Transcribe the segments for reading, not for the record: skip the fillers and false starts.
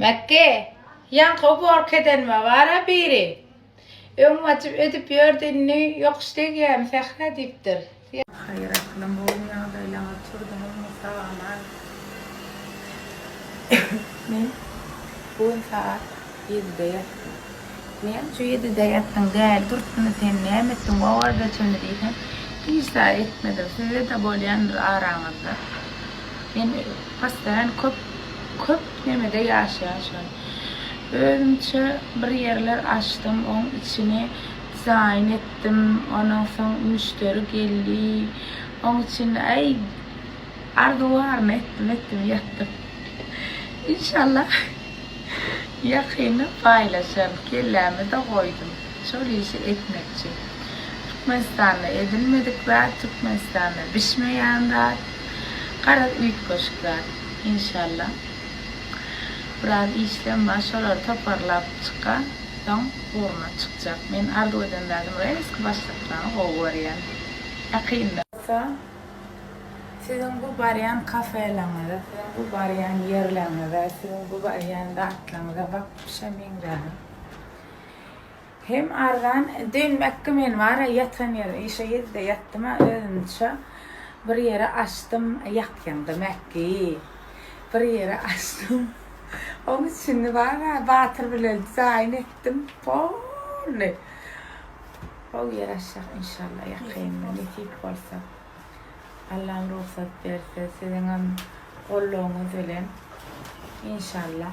Mekke, yankı borkeden mi var biri? Açıp ödüp gördüğünü yok işte gelm fehre deyiptir. Hayır aklım olmuyor böyle oturdum olmasa ama men bu saat 7'de yattım. Men şu 7'de yattım değil, durtunu sen ne ettim o orada çöndüreyim. Bir saat etmedim, size de bolyandır aramızda. Ben pastaran köp nemede yaşayacağım. Önce bir yerler açtım, onun içine dizayn ettim, ondan sonra müşteri geldi, onun için arduvarını ettim, yattım. İnşallah yakını paylaşırım, kellemi de koydum. Şöyle işi etmekçi. Türkmenistan'da edilmedik var, Türkmenistan'da pişmeyen var, kara üyük koşuklar inşallah. Biraz işlem başlar toparlap çıkan, dan uğruna çıkacak. Men ardu edenlerdim, eski başlıklarını kovarayan. Yakında. Sizin bu barayan kafelerinize, sizin bu barayan yerlerinize, sizin bu barayan dağıtlarınıza bakmışam ingrahım. Hem ardan dönmekki men var yatan yer, işe yedide yattıma önce bir yere açtım, yakyandı Mekke'yi. Bir yere açtım. Onun için var ya, batır bile dizayn ettim. Böyle. O yer aşağı inşallah yakayım. Nekip olsa. Allah'ın ruhsat verse, sizin kolluğunuz ölen. İnşallah.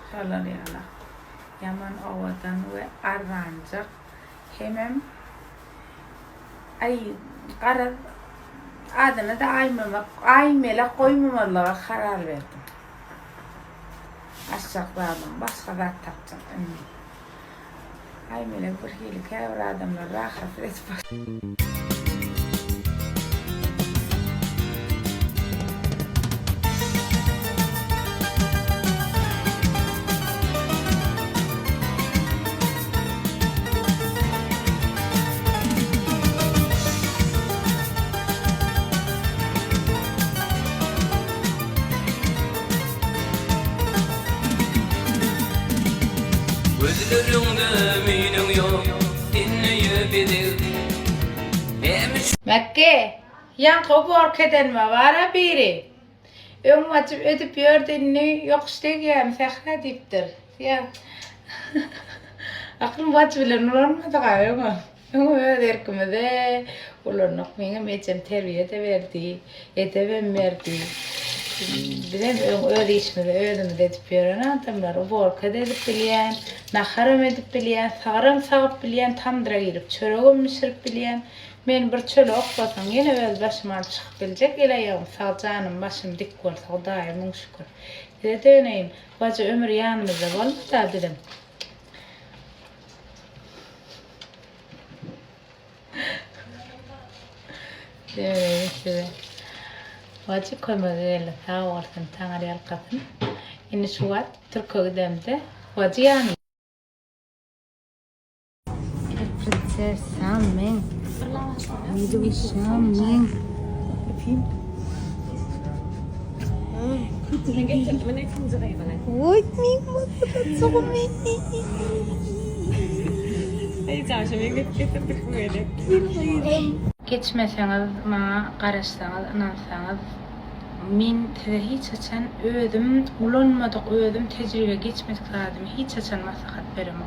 İnşallah ya. Yaman ovadan ve arrancak. Hemen karar adına da aymela koymamalığa karar verdim. Aşacaklardan başka zat takacak. Aymela bir hilik her adamla rahat etmez. Mekke, yankı borkeden mi var biri? Açıp ödüp gördüğünü yok işte gelm fehre deyiptir. Ya. Aklım vaç bilen olmadı galiba. Öyle erkimede ulanık benim için terbiye de verdi, edebem verdi. Bilem öyle işmede öyle edip gören adamlar o borkada edip bilen, naharam edip bilen, sağram sağıp bilen, tamdıra girip çöreğim mişirip bilen. Men bir çöle oklasam yine öz başıma çıkıp bilecek, eleyağım sağ canım başım dik olsa o daim şükür. Dedi döneyim, bacı ömür yanımızda olmadı dedim. Döneyim size. Bacı koymadı öyle, sağ olsun, tanrı yalkasın. Yine şu var, Türk ödemde, bacı yanımda. Prenses Samen. Video Samen. Öpeyim. Oy, min mutlu soğumun. Geçmeseniz, bana karışsanız, inansanız, men size hiç açan özüm, ulanmadık özüm, tecrübe geçmedik zaten, hiç açan maslahat veremem.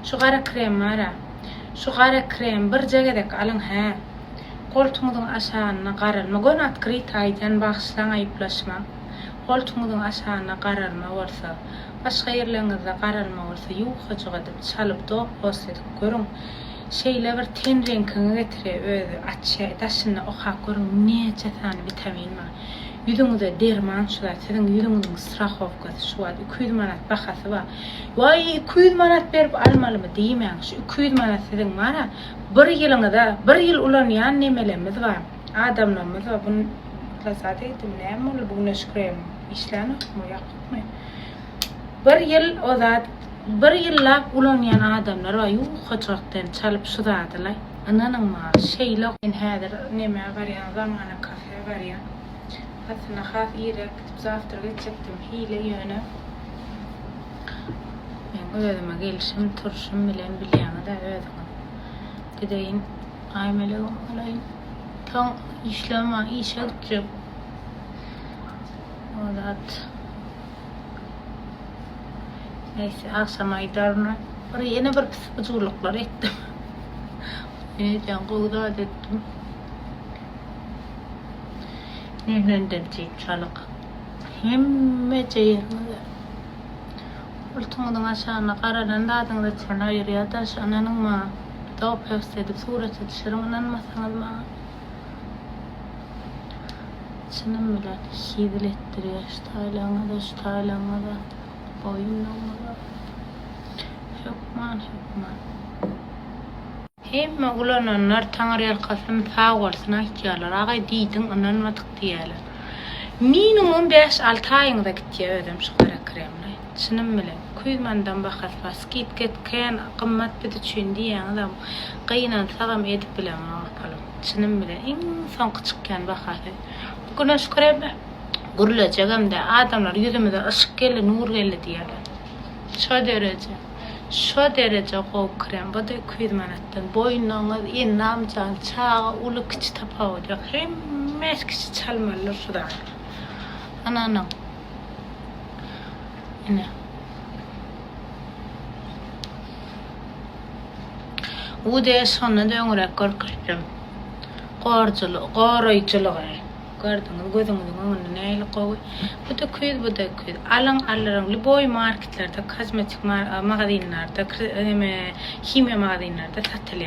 Şu kara krem var ha. Şu kara krem bir cegedek alın ha. Koltuğunuzun aşağına qaralma. Gönat krit aydan bağışlan ayıplaşma. Koltuğunuzun aşağına qaralma olsa, başka yerlerinizde qaralma olsa, yuqacık edip çalıp doğup olsadık görün. Şeyle bir ten renkini getire özü açı, taşını oqa görün. Nece tane vitamin var. Yüzünüzde derman şu da, sizin yüzünüzün strahovkası şu var, 200 manat bakası var. Vay 200 manat verip almalı mı deymeyin, şu 200 manat sizin var ha, bir yılınızda, bir yıl ulanayan nemelerimiz var, adamlarımız var, bunu zaten ettim, ne mi olur, bugün şüküreyim, işlerini mı, yakıp mı? Bir yıl o zat, bir yılla ulanayan adamlar var, yuqacaktan çalıp şu zatılar, ananın ma, şeyle, hadir, neme var ya, zamana kafe var ya, Hatta khaf irek zaftır geçecektim hile yönü. Ben ödeme gelişim turşum bilen bilyana da ödeme. Gideyin aymeli olayım. Tam işleme işe gideceğim. O da neyse akşama giderim. Oraya yine bir pısıpıcılıklar ettim. Neyden kovda ettim. Nereden çalık. Hemme çeyirmede. Ultuğundan aşağına karadan dağdan da çana yürüyor da aşağının ma. Doğup hevsedip suret etişirim inanmasanız ma. Çınım bile şidil ettiriyor. Şu taylağına da. Boyunluğuna da. Hükman. Hemme ulananlar tanrı yalqasın sağolsuna ihtiyalar. Ağay diydin inanmadık diyeler. Minimum 5-6 ayında gittiye ödüm şu kara kremle. Çınım bile. Kuymandan bakas bas. Gitken qımmat bidi çün diyen adam. Qıyınan sağam edip bile mağapalım. Çınım bile. İnsan küçükken bakası. Bugün şu kremle. Gürülecek hem de adamlar yüzümüze ışık geldi, nur geldi diyeler. Şu derece qoğ krem. Bu da kuymanattan. Boyunluğuna en namcan çağı ulu küçü tapa olacak. Hemmes küçü çalmalılar şu da. Ananam. Yine. Bu da sonra döngürek korkuştum. Qorayçılığı. Gördünüz, gözünüzün neyle koy. Bu da kuyud. Alın boy marketlerde, kozmetik magazinlerde, kimya magazinlerde satılıyor.